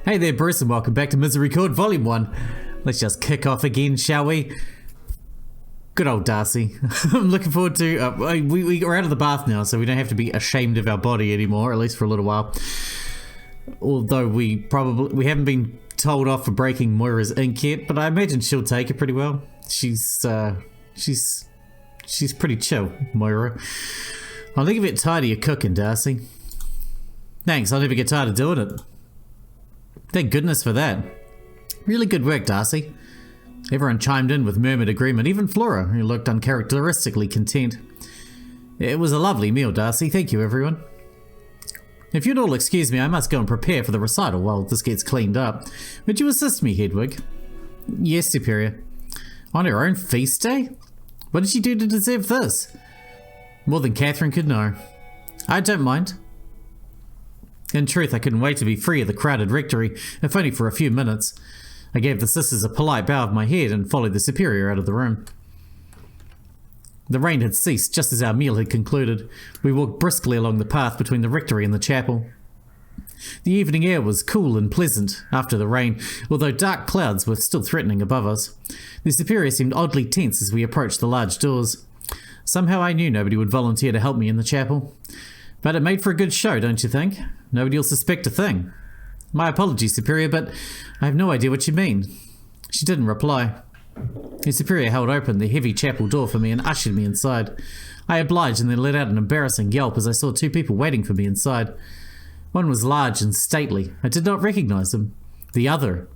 Hey there, Bruce, and welcome back to Misericorde Volume 1. Let's just kick off again, shall we? Good old Darcy. I'm looking forward to... we're out of the bath now, so we don't have to be ashamed of our body anymore, at least for a little while. Although we haven't been told off for breaking Moira's ink yet, but I imagine she'll take it pretty well. She's pretty chill, Moira. I'll leave it tidy your cooking, Darcy. Thanks, I'll never get tired of doing it. Thank goodness for that. Really good work, Darcy. Everyone chimed in with murmured agreement, even Flora, who looked uncharacteristically content. It was a lovely meal, Darcy. Thank you, everyone. If you'd all excuse me, I must go and prepare for the recital while this gets cleaned up. Would you assist me, Hedwig? Yes, Superior. On her own feast day? What did she do to deserve this? More than Catherine could know. I don't mind. In truth, I couldn't wait to be free of the crowded rectory, if only for a few minutes. I gave the sisters a polite bow of my head and followed the Superior out of the room. The rain had ceased just as our meal had concluded. We walked briskly along the path between the rectory and the chapel. The evening air was cool and pleasant after the rain, although dark clouds were still threatening above us. The Superior seemed oddly tense as we approached the large doors. Somehow I knew nobody would volunteer to help me in the chapel. But it made for a good show, don't you think? Nobody will suspect a thing. My apologies, Superior, but I have no idea what you mean. She didn't reply. The Superior held open the heavy chapel door for me and ushered me inside. I obliged and then let out an embarrassing yelp as I saw two people waiting for me inside. One was large and stately. I did not recognize him. The other.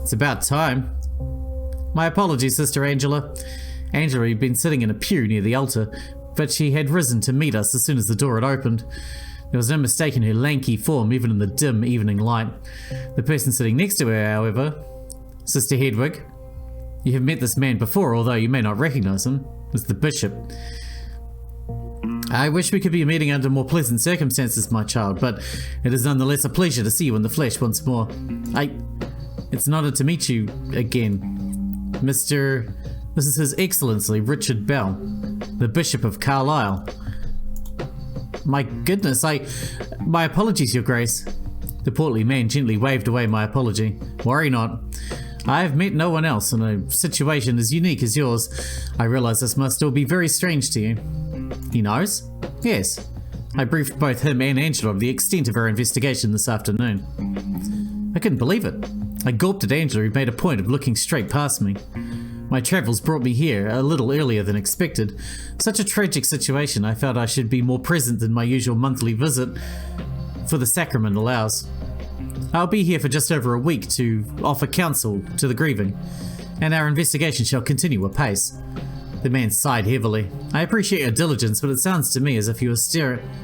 It's about time. My apologies, Sister Angela. Angela had been sitting in a pew near the altar, but she had risen to meet us as soon as the door had opened. There was no mistaking her lanky form, even in the dim evening light. The person sitting next to her, however, Sister Hedwig. You have met this man before, although you may not recognize him, was the bishop. I wish we could be meeting under more pleasant circumstances, my child, but it is nonetheless a pleasure to see you in the flesh once more. It's an honor to meet you again, Mr. This is His Excellency Richard Bell, the Bishop of Carlisle. My goodness, my apologies, Your Grace. The portly man gently waved away my apology. Worry not. I have met no one else in a situation as unique as yours. I realize this must all be very strange to you. He knows? Yes. I briefed both him and Angela of the extent of our investigation this afternoon. I couldn't believe it. I gulped at Angela, who made a point of looking straight past me. My travels brought me here a little earlier than expected. Such a tragic situation, I felt I should be more present than my usual monthly visit, for the sacrament allows. I'll be here for just over a week to offer counsel to the grieving, and our investigation shall continue apace. The man sighed heavily. I appreciate your diligence, but it sounds to me as if you were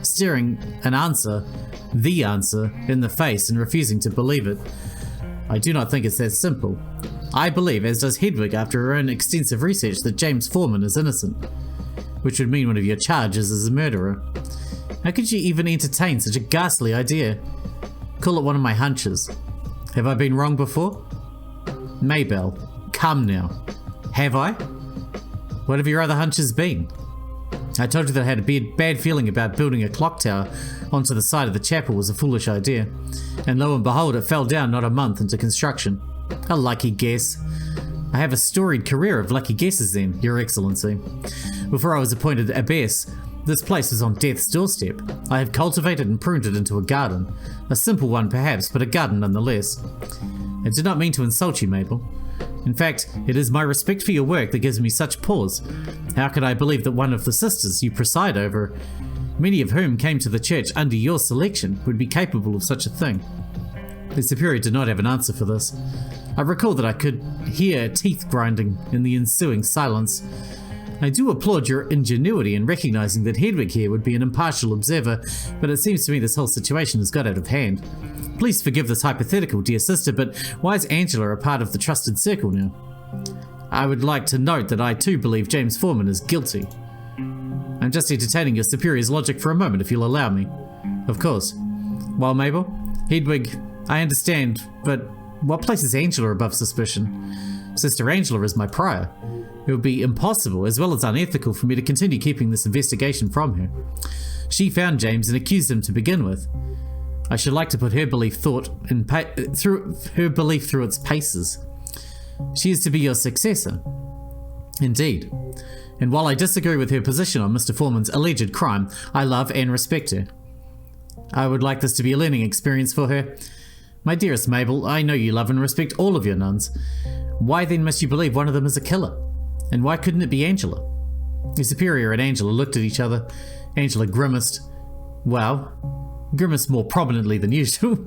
staring the answer, in the face and refusing to believe it. I do not think it's that simple. I believe, as does Hedwig after her own extensive research, that James Foreman is innocent, which would mean one of your charges is a murderer. How could you even entertain such a ghastly idea? Call it one of my hunches. Have I been wrong before? Maybelle, come now. Have I? What have your other hunches been? I told you that I had a bad feeling about building a clock tower onto the side of the chapel was a foolish idea, and lo and behold, it fell down not a month into construction. A lucky guess. I have a storied career of lucky guesses then, Your Excellency. Before I was appointed abbess, this place was on death's doorstep. I have cultivated and pruned it into a garden. A simple one perhaps, but a garden nonetheless. I did not mean to insult you, Mabel. In fact, it is my respect for your work that gives me such pause. How could I believe that one of the sisters you preside over, many of whom came to the church under your selection, would be capable of such a thing? The Superior did not have an answer for this. I recall that I could hear teeth grinding in the ensuing silence. I do applaud your ingenuity in recognizing that Hedwig here would be an impartial observer, but it seems to me this whole situation has got out of hand. Please forgive this hypothetical, dear sister, but why is Angela a part of the trusted circle now? I would like to note that I too believe James Foreman is guilty. I'm just entertaining your Superior's logic for a moment, if you'll allow me. Of course. Well, Mabel, Hedwig, I understand, but what places Angela above suspicion? Sister Angela is my prior. It would be impossible, as well as unethical, for me to continue keeping this investigation from her. She found James and accused him to begin with. I should like to put her belief through its paces. She is to be your successor. Indeed. And while I disagree with her position on Mr. Foreman's alleged crime, I love and respect her. I would like this to be a learning experience for her. My dearest Mabel, I know you love and respect all of your nuns. Why then must you believe one of them is a killer? And why couldn't it be Angela? The Superior and Angela looked at each other. Angela grimaced. Well, grimaced more prominently than usual.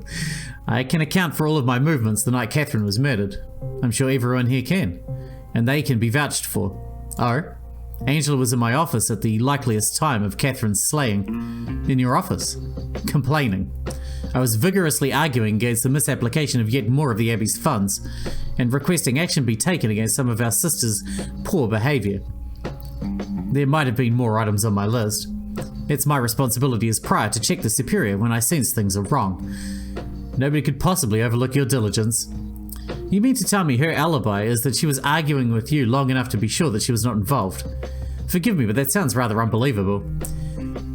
I can account for all of my movements the night Catherine was murdered. I'm sure everyone here can. And they can be vouched for. Oh? Angela was in my office at the likeliest time of Catherine's slaying. In your office? Complaining. I was vigorously arguing against the misapplication of yet more of the Abbey's funds, and requesting action be taken against some of our sisters' poor behaviour. There might have been more items on my list. It's my responsibility as prior to check the Superior when I sense things are wrong. Nobody could possibly overlook your diligence. You mean to tell me her alibi is that she was arguing with you long enough to be sure that she was not involved? Forgive me, but that sounds rather unbelievable.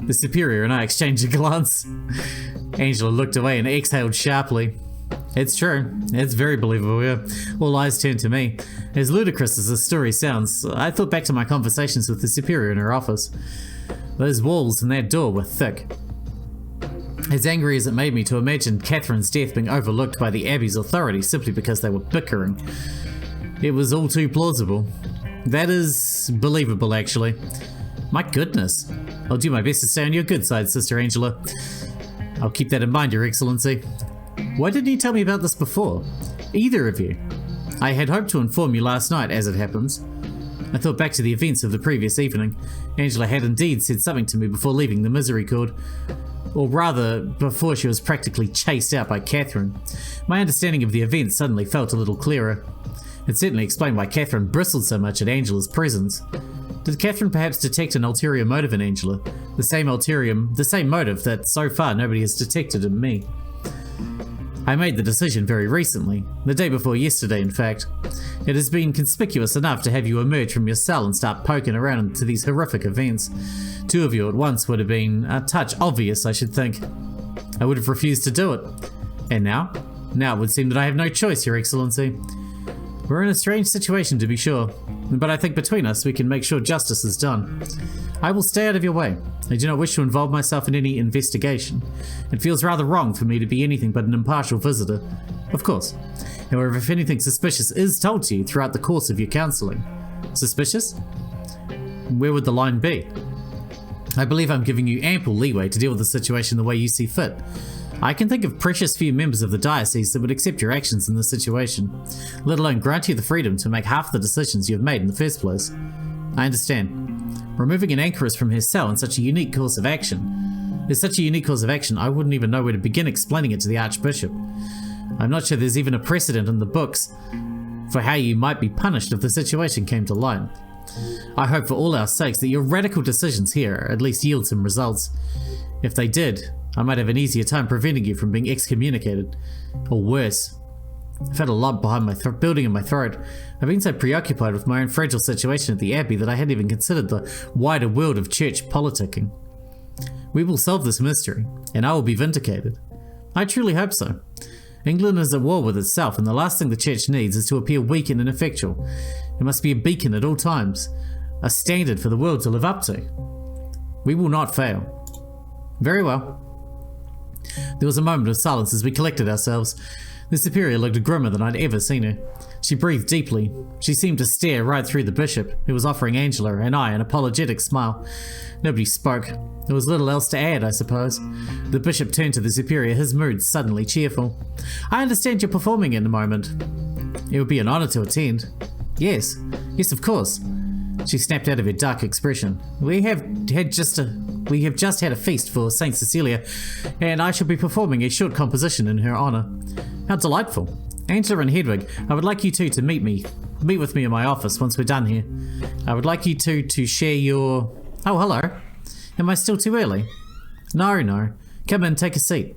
The Superior and I exchanged a glance. Angela looked away and exhaled sharply. It's true. It's very believable, yeah. All eyes turned to me. As ludicrous as the story sounds, I thought back to my conversations with the Superior in her office. Those walls and that door were thick. As angry as it made me to imagine Catherine's death being overlooked by the Abbey's authority simply because they were bickering, it was all too plausible. That is believable, actually. My goodness. I'll do my best to stay on your good side, Sister Angela. I'll keep that in mind, Your Excellency. Why didn't you tell me about this before? Either of you. I had hoped to inform you last night, as it happens. I thought back to the events of the previous evening. Angela had indeed said something to me before leaving the Misericorde. Or rather, before she was practically chased out by Catherine. My understanding of the events suddenly felt a little clearer. It certainly explained why Catherine bristled so much at Angela's presence. Did Catherine perhaps detect an ulterior motive in Angela? The same motive that so far nobody has detected in me. I made the decision very recently, the day before yesterday in fact. It has been conspicuous enough to have you emerge from your cell and start poking around into these horrific events. Two of you at once would have been a touch obvious, I should think. I would have refused to do it. And now? Now it would seem that I have no choice, Your Excellency. We're in a strange situation to be sure, but I think between us we can make sure justice is done. I will stay out of your way. I do not wish to involve myself in any investigation. It feels rather wrong for me to be anything but an impartial visitor. Of course. However, if anything suspicious is told to you throughout the course of your counselling. Suspicious? Where would the line be? I believe I'm giving you ample leeway to deal with the situation the way you see fit. I can think of precious few members of the diocese that would accept your actions in this situation, let alone grant you the freedom to make half the decisions you have made in the first place. I understand. Removing an anchoress from her cell is such a unique course of action, I wouldn't even know where to begin explaining it to the Archbishop. I'm not sure there's even a precedent in the books for how you might be punished if the situation came to light. I hope for all our sakes that your radical decisions here at least yield some results. If they did, I might have an easier time preventing you from being excommunicated. Or worse. I've had a lump behind my building in my throat. I've been so preoccupied with my own fragile situation at the Abbey that I hadn't even considered the wider world of church politicking. We will solve this mystery, and I will be vindicated. I truly hope so. England is at war with itself, and the last thing the church needs is to appear weak and ineffectual. It must be a beacon at all times, a standard for the world to live up to. We will not fail. Very well. There was a moment of silence as we collected ourselves. The Superior looked grimmer than I'd ever seen her. She breathed deeply. She seemed to stare right through the Bishop, who was offering Angela and I an apologetic smile. Nobody spoke. There was little else to add, I suppose. The Bishop turned to the Superior, his mood suddenly cheerful. I understand you're performing in a moment. It would be an honour to attend. Yes, of course. She snapped out of her dark expression. We have just had a feast for Saint Cecilia, and I shall be performing a short composition in her honour. How delightful. Angela and Hedwig, I would like you two to meet with me in my office once we're done here. I would like you two to share your... Oh, hello. Am I still too early? No. Come in, take a seat.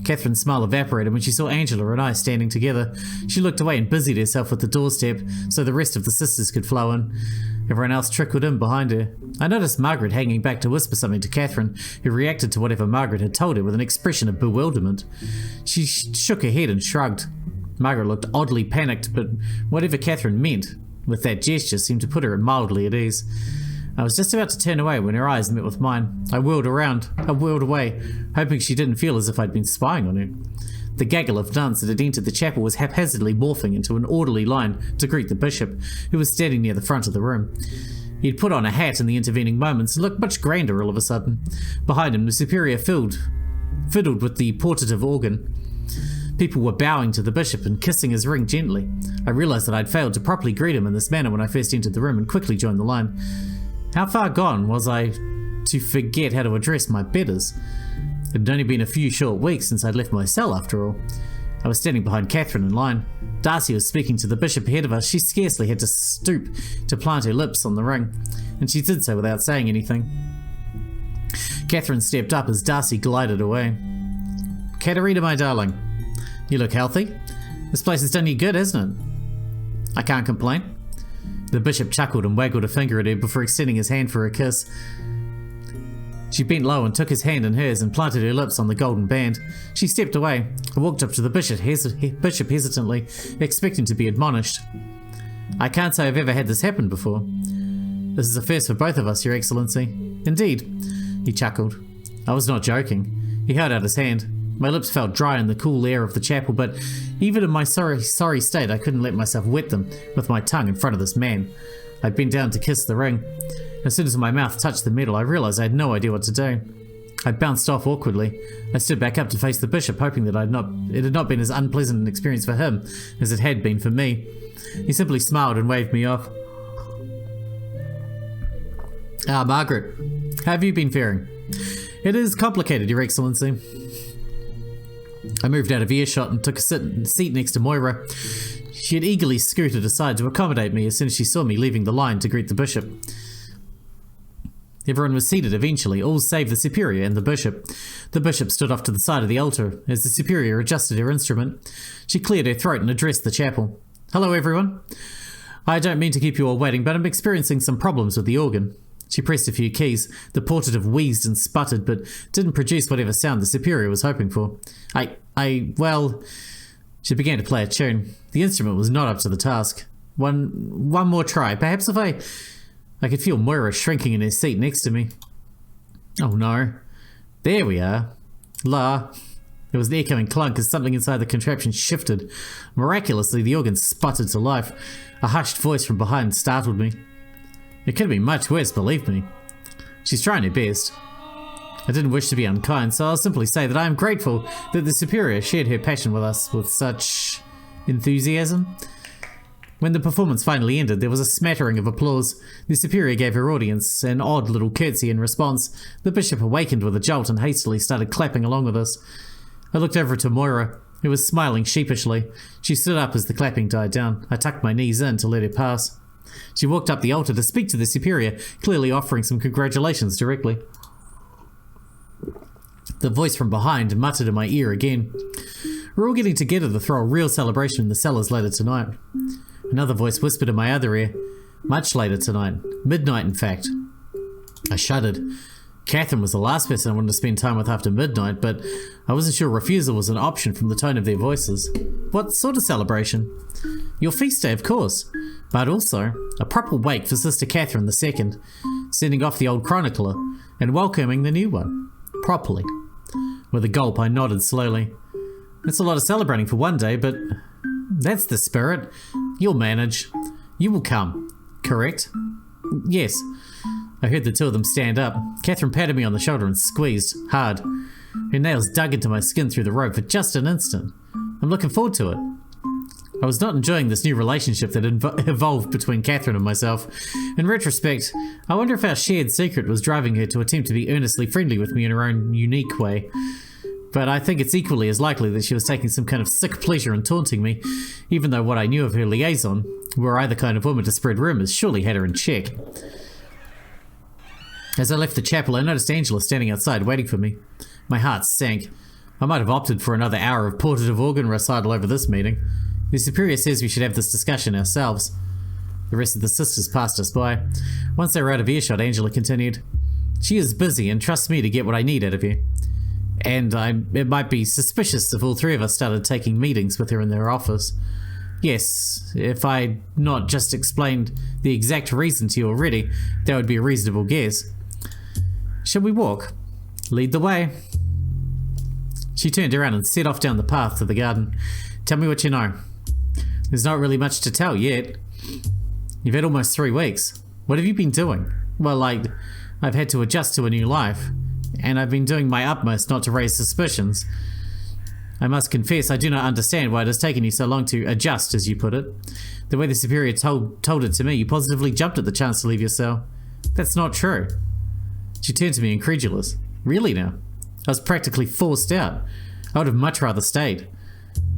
Catherine's smile evaporated when she saw Angela and I standing together. She looked away and busied herself with the doorstep so the rest of the sisters could flow in. Everyone else trickled in behind her. I noticed Margaret hanging back to whisper something to Catherine, who reacted to whatever Margaret had told her with an expression of bewilderment. She shook her head and shrugged. Margaret looked oddly panicked, but whatever Catherine meant with that gesture seemed to put her mildly at ease. I was just about to turn away when her eyes met with mine. I whirled away, hoping she didn't feel as if I'd been spying on her. The gaggle of nuns that had entered the chapel was haphazardly morphing into an orderly line to greet the bishop, who was standing near the front of the room. He'd put on a hat in the intervening moments and looked much grander all of a sudden. Behind him, the superior fiddled with the portative organ. People were bowing to the bishop and kissing his ring gently. I realized that I'd failed to properly greet him in this manner when I first entered the room and quickly joined the line. How far gone was I to forget how to address my betters? It had only been a few short weeks since I'd left my cell, after all. I was standing behind Catherine in line. Darcy was speaking to the bishop ahead of us. She scarcely had to stoop to plant her lips on the ring, and she did so without saying anything. Catherine stepped up as Darcy glided away. "Katerina, my darling, you look healthy. This place has done you good, hasn't it?" "I can't complain." The bishop chuckled and waggled a finger at her before extending his hand for a kiss. She bent low and took his hand in hers and planted her lips on the golden band. She stepped away. I walked up to the bishop hesitantly, expecting to be admonished. "I can't say I've ever had this happen before." "This is a first for both of us, Your Excellency." "Indeed," he chuckled. I was not joking. He held out his hand. My lips felt dry in the cool air of the chapel, but even in my sorry state, I couldn't let myself wet them with my tongue in front of this man. I bent down to kiss the ring. As soon as my mouth touched the metal, I realized I had no idea what to do. I bounced off awkwardly. I stood back up to face the bishop, hoping that it had not been as unpleasant an experience for him as it had been for me. He simply smiled and waved me off. "Ah, Margaret, how have you been faring?" "It is complicated, Your Excellency." I moved out of earshot and took a seat next to Moira. She had eagerly scooted aside to accommodate me as soon as she saw me leaving the line to greet the bishop. Everyone was seated eventually, all save the superior and the bishop. The bishop stood off to the side of the altar as the superior adjusted her instrument. She cleared her throat and addressed the chapel. "Hello, everyone. I don't mean to keep you all waiting, but I'm experiencing some problems with the organ." She pressed a few keys. The portative wheezed and sputtered, but didn't produce whatever sound the superior was hoping for. Well... She began to play a tune. The instrument was not up to the task. One more try. Perhaps if I could feel Moira shrinking in her seat next to me. Oh no. There we are. La. There was an echoing clunk as something inside the contraption shifted. Miraculously, the organ sputtered to life. A hushed voice from behind startled me. It could have been much worse, believe me. She's trying her best. I didn't wish to be unkind, so I'll simply say that I am grateful that the superior shared her passion with us with such enthusiasm. When the performance finally ended, there was a smattering of applause. The superior gave her audience an odd little curtsy in response. The bishop awakened with a jolt and hastily started clapping along with us. I looked over to Moira, who was smiling sheepishly. She stood up as the clapping died down. I tucked my knees in to let her pass. She walked up the altar to speak to the superior, clearly offering some congratulations directly. The voice from behind muttered in my ear again. "We're all getting together to throw a real celebration in the cellars later tonight." Another voice whispered in my other ear. "Much later tonight. Midnight, in fact." I shuddered. Catherine was the last person I wanted to spend time with after midnight, but I wasn't sure refusal was an option from the tone of their voices. "What sort of celebration?" "Your feast day, of course. But also, a proper wake for Sister Catherine II, sending off the old chronicler and welcoming the new one. Properly." With a gulp, I nodded slowly. "That's a lot of celebrating for one day, but that's the spirit. You'll manage. You will come, correct?" "Yes." I heard the two of them stand up. Catherine patted me on the shoulder and squeezed, hard. Her nails dug into my skin through the robe for just an instant. I'm looking forward to it. I was not enjoying this new relationship that evolved between Catherine and myself. In retrospect, I wonder if our shared secret was driving her to attempt to be earnestly friendly with me in her own unique way. But I think it's equally as likely that she was taking some kind of sick pleasure in taunting me, even though what I knew of her liaison, were I the kind of woman to spread rumours, surely had her in check. As I left the chapel, I noticed Angela standing outside waiting for me. My heart sank. I might have opted for another hour of portative organ recital over this meeting. The superior says we should have this discussion ourselves. The rest of the sisters passed us by. Once they were out of earshot, Angela continued, "She is busy and trusts me to get what I need out of you. And it might be suspicious if all three of us started taking meetings with her in their office. Yes, if I'd not just explained the exact reason to you already, that would be a reasonable guess. Shall we walk? Lead the way." She turned around and set off down the path to the garden. "Tell me what you know." "There's not really much to tell yet. You've had almost 3 weeks. What have you been doing?" "Well, I've had to adjust to a new life, and I've been doing my utmost not to raise suspicions. I must confess I do not understand why it has taken you so long to adjust, as you put it. The way the Superior told it to me, you positively jumped at the chance to leave your cell. That's not true." She turned to me incredulous. "Really now? I was practically forced out. I would have much rather stayed.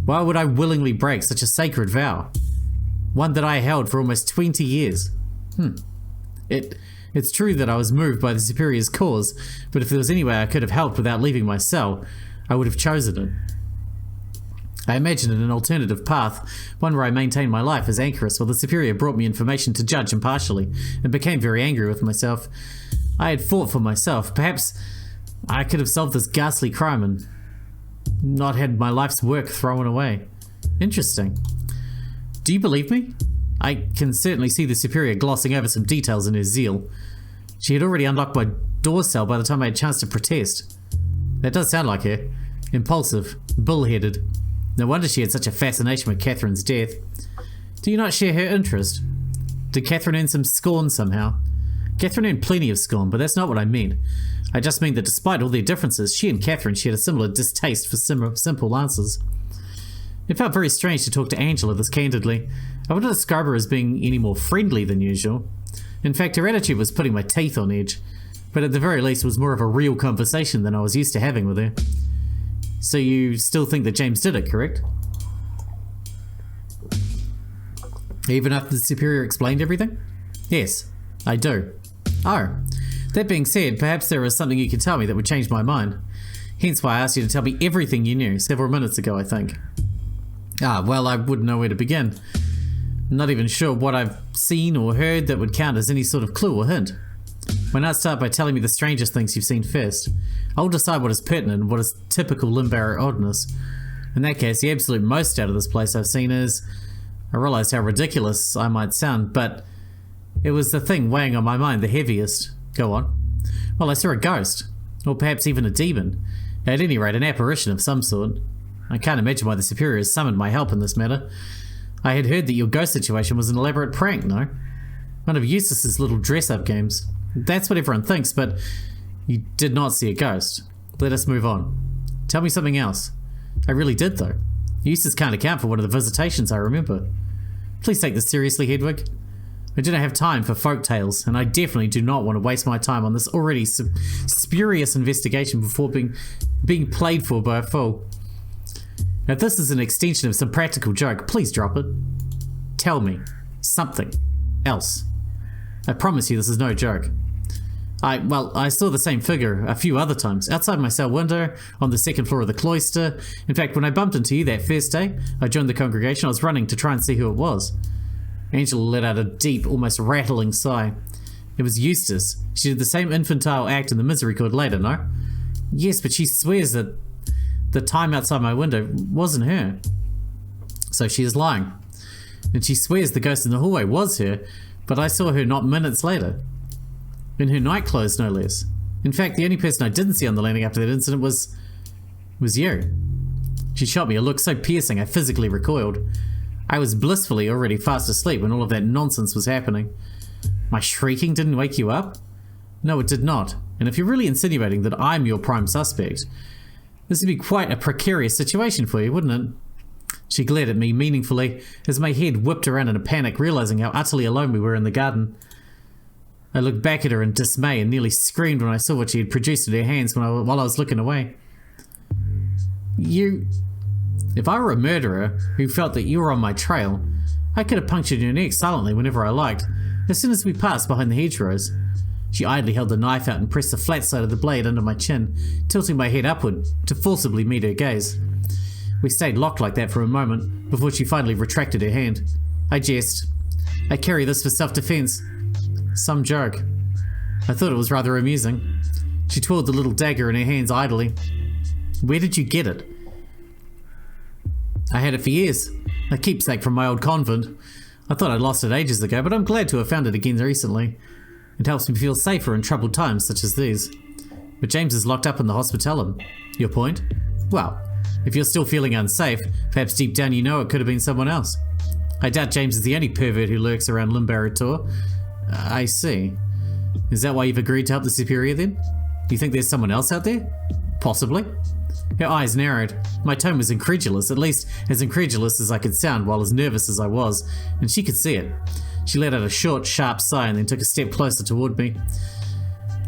Why would I willingly break such a sacred vow? One that I held for almost 20 years. It's true that I was moved by the Superior's cause, but if there was any way I could have helped without leaving my cell, I would have chosen it. I imagined an alternative path, one where I maintained my life as anchoress while the Superior brought me information to judge impartially, and became very angry with myself. I had fought for myself. Perhaps I could have solved this ghastly crime and not had my life's work thrown away. Interesting. Do you believe me? I can certainly see the Superior glossing over some details in her zeal. She had already unlocked my door cell by the time I had a chance to protest. That does sound like her. Impulsive, bullheaded. No wonder she had such a fascination with Catherine's death. Do you not share her interest? Did Catherine earn some scorn somehow? Catherine earned plenty of scorn, but that's not what I mean. I just mean that despite all their differences, she and Catherine shared a similar distaste for simple answers. It felt very strange to talk to Angela this candidly. I wouldn't describe her as being any more friendly than usual. In fact, her attitude was putting my teeth on edge, but at the very least it was more of a real conversation than I was used to having with her. So you still think that James did it, correct? Even after the Superior explained everything? Yes, I do. Oh, that being said, perhaps there is something you could tell me that would change my mind. Hence why I asked you to tell me everything you knew several minutes ago, I think. Well, I wouldn't know where to begin. I'm not even sure what I've seen or heard that would count as any sort of clue or hint. Why not start by telling me the strangest things you've seen first? I'll decide what is pertinent and what is typical Limbarrow oddness. In that case, the absolute most out of this place I've seen is... I realised how ridiculous I might sound, but it was the thing weighing on my mind the heaviest. Go on. Well, I saw a ghost. Or perhaps even a demon. At any rate, an apparition of some sort. I can't imagine why the Superior has summoned my help in this matter. I had heard that your ghost situation was an elaborate prank, no? One of Eustace's little dress-up games. That's what everyone thinks, but you did not see a ghost. Let us move on. Tell me something else. I really did, though. Eustace can't account for one of the visitations I remember. Please take this seriously, Hedwig. I do not have time for folk tales, and I definitely do not want to waste my time on this already spurious investigation before being played for by a fool. Now, if this is an extension of some practical joke, please drop it. Tell me something else. I promise you this is no joke. I saw the same figure a few other times, outside my cell window, on the second floor of the cloister. In fact, when I bumped into you that first day, I joined the congregation. I was running to try and see who it was. Angela let out a deep, almost rattling sigh. It was Eustace. She did the same infantile act in the Misericorde later, no? Yes, but she swears that the time outside my window wasn't her. So she is lying. And she swears the ghost in the hallway was her, but I saw her not minutes later. In her night clothes, no less. In fact, the only person I didn't see on the landing after that incident was you. She shot me a look so piercing I physically recoiled. I was blissfully already fast asleep when all of that nonsense was happening. My shrieking didn't wake you up? No, it did not. And if you're really insinuating that I'm your prime suspect, this would be quite a precarious situation for you, wouldn't it? She glared at me meaningfully as my head whipped around in a panic, realizing how utterly alone we were in the garden. I looked back at her in dismay and nearly screamed when I saw what she had produced in her hands while I was looking away. If I were a murderer who felt that you were on my trail, I could have punctured your neck silently whenever I liked, as soon as we passed behind the hedgerows. She idly held the knife out and pressed the flat side of the blade under my chin, tilting my head upward to forcibly meet her gaze. We stayed locked like that for a moment, before she finally retracted her hand. I jested. I carry this for self-defense. Some joke. I thought it was rather amusing. She twirled the little dagger in her hands idly. Where did you get it? I had it for years. A keepsake from my old convent. I thought I'd lost it ages ago, but I'm glad to have found it again recently. It helps me feel safer in troubled times such as these. But James is locked up in the hospitalum. Your point? Well, if you're still feeling unsafe, perhaps deep down you know it could have been someone else. I doubt James is the only pervert who lurks around Misericorde. I see. Is that why you've agreed to help the Superior then? Do you think there's someone else out there? Possibly. Her eyes narrowed. My tone was incredulous, at least as incredulous as I could sound while as nervous as I was, and she could see it. She let out a short, sharp sigh and then took a step closer toward me.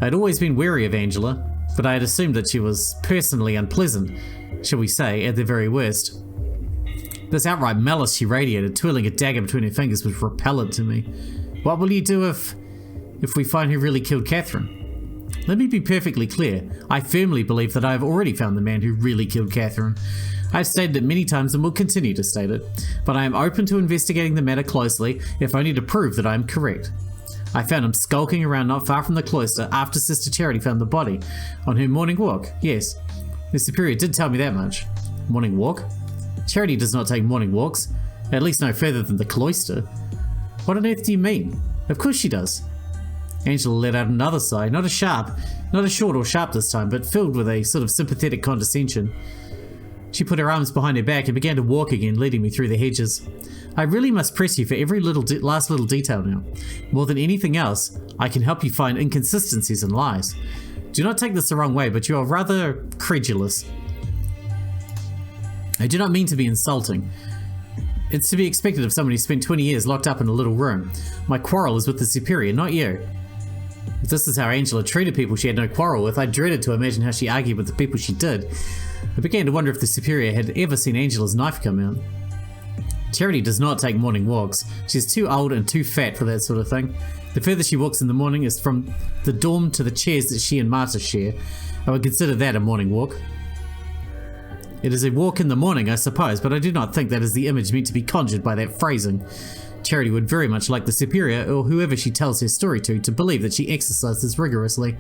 I'd always been wary of Angela, but I had assumed that she was personally unpleasant, shall we say, at the very worst. This outright malice she radiated, twirling a dagger between her fingers, was repellent to me. What will you do if we find who really killed Catherine? Let me be perfectly clear. I firmly believe that I have already found the man who really killed Catherine. I've stated it many times and will continue to state it, but I am open to investigating the matter closely, if only to prove that I am correct. I found him skulking around not far from the cloister after Sister Charity found the body, on her morning walk, yes. The Superior did tell me that much. Morning walk? Charity does not take morning walks, at least no further than the cloister. What on earth do you mean? Of course she does. Angela let out another sigh, not a short or sharp this time, but filled with a sort of sympathetic condescension. She put her arms behind her back and began to walk again, leading me through the hedges. I really must press you for every last little detail now. More than anything else, I can help you find inconsistencies and lies. Do not take this the wrong way, but you are rather credulous. I do not mean to be insulting. It's to be expected of someone who spent 20 years locked up in a little room. My quarrel is with the Superior, not you. If this is how Angela treated people she had no quarrel with, I dreaded to imagine how she argued with the people she did. I began to wonder if the Superior had ever seen Angela's knife come out. Charity does not take morning walks. She's too old and too fat for that sort of thing. The further she walks in the morning is from the dorm to the chairs that she and Marta share. I would consider that a morning walk. It is a walk in the morning, I suppose, but I do not think that is the image meant to be conjured by that phrasing. Charity would very much like the Superior, or whoever she tells her story to believe that she exercises rigorously.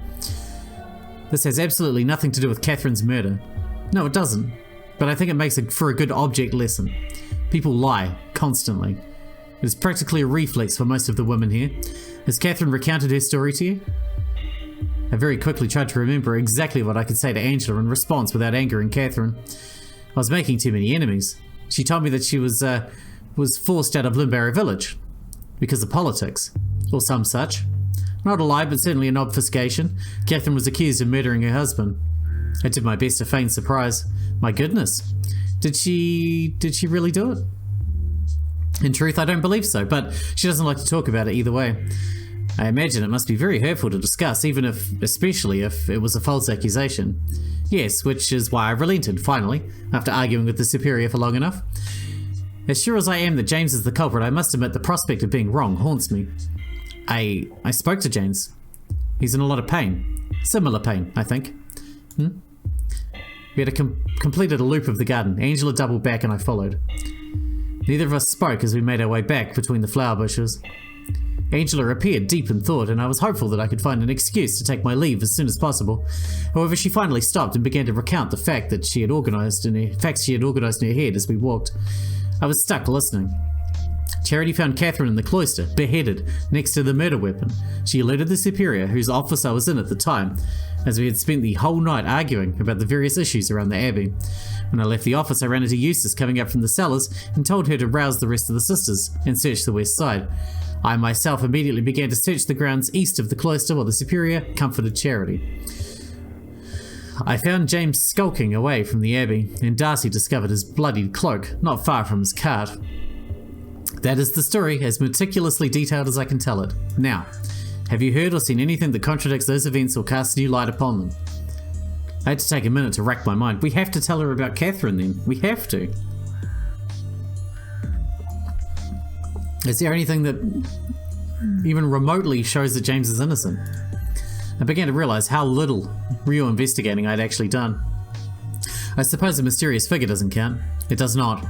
This has absolutely nothing to do with Catherine's murder. No, it doesn't. But I think it makes for a good object lesson. People lie, constantly. It is practically a reflex for most of the women here. Has Catherine recounted her story to you? I very quickly tried to remember exactly what I could say to Angela in response without angering Catherine. I was making too many enemies. She told me that she was forced out of Limberry Village because of politics, or some such. Not a lie, but certainly an obfuscation. Catherine was accused of murdering her husband. I did my best to feign surprise. My goodness, did she really do it? In truth, I don't believe so, but she doesn't like to talk about it either way. I imagine it must be very hurtful to discuss, especially if it was a false accusation. Yes, which is why I relented, finally, after arguing with the Superior for long enough. As sure as I am that James is the culprit, I must admit the prospect of being wrong haunts me. I spoke to James. He's in a lot of pain. Similar pain, I think. We had completed a loop of the garden. Angela doubled back and I followed. Neither of us spoke as we made our way back between the flower bushes. Angela appeared deep in thought, and I was hopeful that I could find an excuse to take my leave as soon as possible. However, she finally stopped and began to recount the facts she had organised in her head as we walked. I was stuck listening. Charity found Catherine in the cloister, beheaded, next to the murder weapon. She alerted the Superior, whose office I was in at the time, as we had spent the whole night arguing about the various issues around the Abbey. When I left the office, I ran into Eustace coming up from the cellars and told her to rouse the rest of the sisters and search the west side. I myself immediately began to search the grounds east of the cloister while the Superior comforted Charity. I found James skulking away from the Abbey, and Darcy discovered his bloodied cloak not far from his cart. That is the story, as meticulously detailed as I can tell it. Now, have you heard or seen anything that contradicts those events or casts new light upon them? I had to take a minute to rack my mind. We have to tell her about Catherine then. We have to. Is there anything that even remotely shows that James is innocent? I began to realise how little real investigating I'd actually done. I suppose a mysterious figure doesn't count. It does not.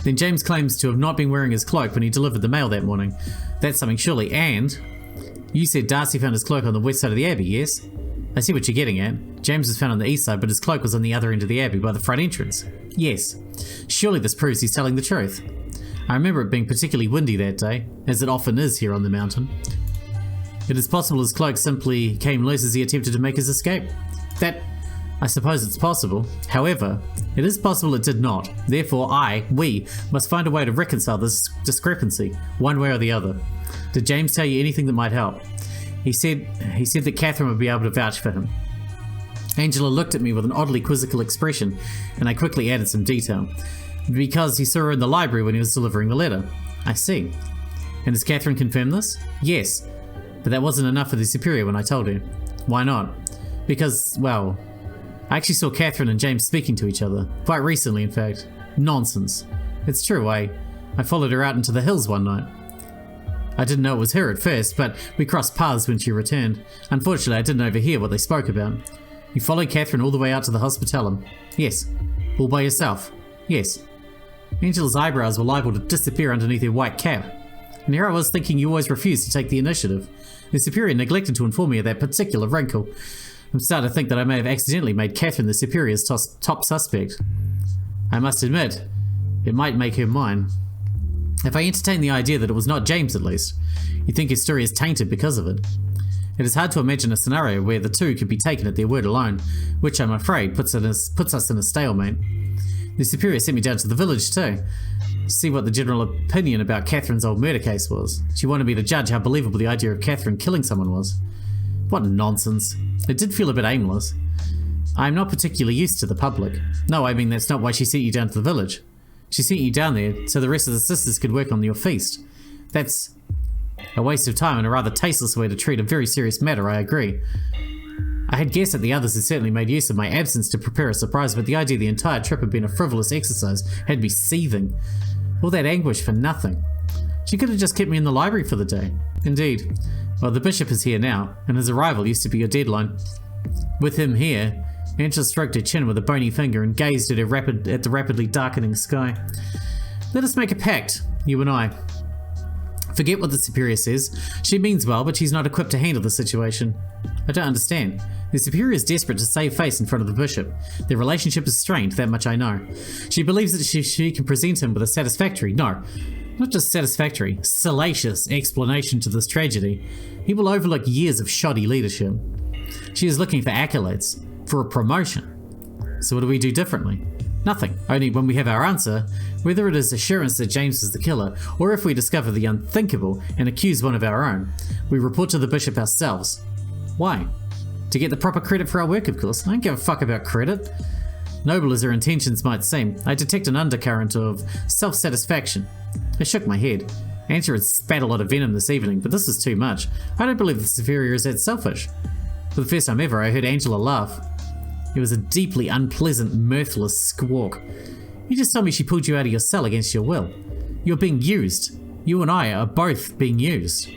Then James claims to have not been wearing his cloak when he delivered the mail that morning. That's something surely. And you said Darcy found his cloak on the west side of the Abbey, yes? I see what you're getting at. James was found on the east side, but his cloak was on the other end of the Abbey by the front entrance. Yes. Surely this proves he's telling the truth. I remember it being particularly windy that day, as it often is here on the mountain. It is possible his cloak simply came loose as he attempted to make his escape. I suppose it's possible. However, it is possible it did not. Therefore, we must find a way to reconcile this discrepancy, one way or the other. Did James tell you anything that might help? He said that Catherine would be able to vouch for him. Angela looked at me with an oddly quizzical expression, and I quickly added some detail. Because he saw her in the library when he was delivering the letter. I see. And has Catherine confirmed this? Yes. But that wasn't enough for the Superior when I told her. Why not? Because, well, I actually saw Catherine and James speaking to each other. Quite recently, in fact. Nonsense. It's true, I followed her out into the hills one night. I didn't know it was her at first, but we crossed paths when she returned. Unfortunately, I didn't overhear what they spoke about. You followed Catherine all the way out to the hospitalum? Yes. All by yourself? Yes. Angela's eyebrows were liable to disappear underneath her white cap. And here I was thinking you always refused to take the initiative. The Superior neglected to inform me of that particular wrinkle. I'm starting to think that I may have accidentally made Catherine the Superior's top suspect. I must admit, it might make her mine. If I entertain the idea that it was not James at least, you think his story is tainted because of it. It is hard to imagine a scenario where the two could be taken at their word alone, which I'm afraid puts us in a stalemate. The Superior sent me down to the village too, to see what the general opinion about Catherine's old murder case was. She wanted me to judge how believable the idea of Catherine killing someone was. What nonsense. It did feel a bit aimless. I am not particularly used to the public. No, I mean that's not why she sent you down to the village. She sent you down there so the rest of the sisters could work on your feast. That's a waste of time and a rather tasteless way to treat a very serious matter, I agree. I had guessed that the others had certainly made use of my absence to prepare a surprise, but the idea the entire trip had been a frivolous exercise had me seething. All that anguish for nothing. She could have just kept me in the library for the day. Indeed. Well, the bishop is here now, and his arrival used to be your deadline. With him here, Angela stroked her chin with a bony finger and gazed at the rapidly darkening sky. Let us make a pact, you and I. Forget what the Superior says. She means well, but she's not equipped to handle the situation. I don't understand. The Superior is desperate to save face in front of the bishop. Their relationship is strained, that much I know. She believes that she can present him with a satisfactory, no, not just satisfactory, salacious explanation to this tragedy. He will overlook years of shoddy leadership. She is looking for accolades, for a promotion. So what do we do differently? Nothing. Only when we have our answer, whether it is assurance that James is the killer, or if we discover the unthinkable and accuse one of our own, we report to the bishop ourselves. Why? To get the proper credit for our work, of course. I don't give a fuck about credit. Noble as her intentions might seem, I detect an undercurrent of self-satisfaction. I shook my head. Angela had spat a lot of venom this evening, but this was too much. I don't believe the Superior is that selfish. For the first time ever, I heard Angela laugh. It was a deeply unpleasant, mirthless squawk. You just told me she pulled you out of your cell against your will. You're being used. You and I are both being used.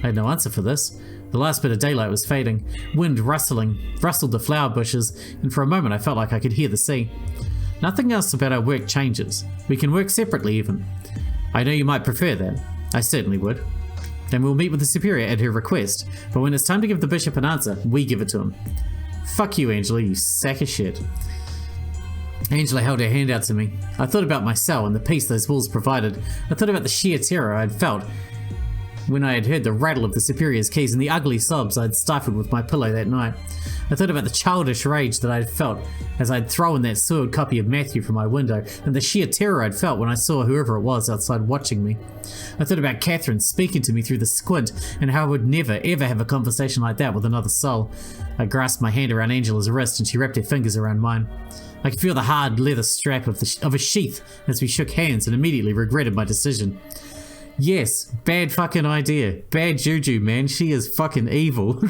I had no answer for this. The last bit of daylight was fading. Wind rustled the flower bushes, and for a moment I felt like I could hear the sea. Nothing else about our work changes. We can work separately even. I know you might prefer that. I certainly would. Then we'll meet with the Superior at her request, but when it's time to give the bishop an answer, we give it to him. Fuck you, Angela, you sack of shit. Angela held her hand out to me. I thought about my cell and the peace those walls provided. I thought about the sheer terror I had felt when I had heard the rattle of the Superior's keys and the ugly sobs I had stifled with my pillow that night. I thought about the childish rage that I had felt as I had thrown that soiled copy of Matthew from my window, and the sheer terror I'd felt when I saw whoever it was outside watching me. I thought about Catherine speaking to me through the squint, and how I would never ever have a conversation like that with another soul. I grasped my hand around Angela's wrist and she wrapped her fingers around mine. I could feel the hard leather strap of a sheath as we shook hands and immediately regretted my decision. Yes, bad fucking idea. Bad juju, man. She is fucking evil.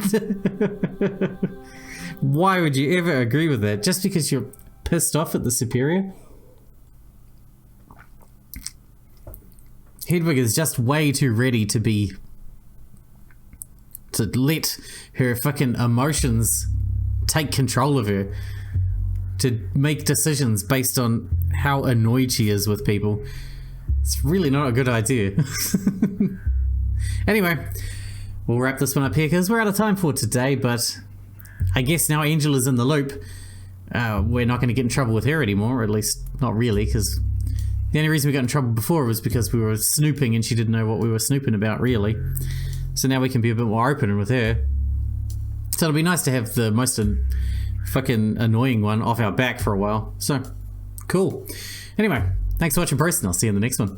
Why would you ever agree with that? Just because you're pissed off at the Superior? Hedwig is just way too ready to let her fucking emotions take control of her. to make decisions based on how annoyed she is with people. It's really not a good idea. Anyway, we'll wrap this one up here because we're out of time for today, but I guess now Angel is in the loop. We're not going to get in trouble with her anymore, or at least not really, because the only reason we got in trouble before was because we were snooping and she didn't know what we were snooping about, really. So now we can be a bit more open with her. So it'll be nice to have the most fucking annoying one off our back for a while. So, cool. Anyway, thanks for watching, Bryce, and I'll see you in the next one.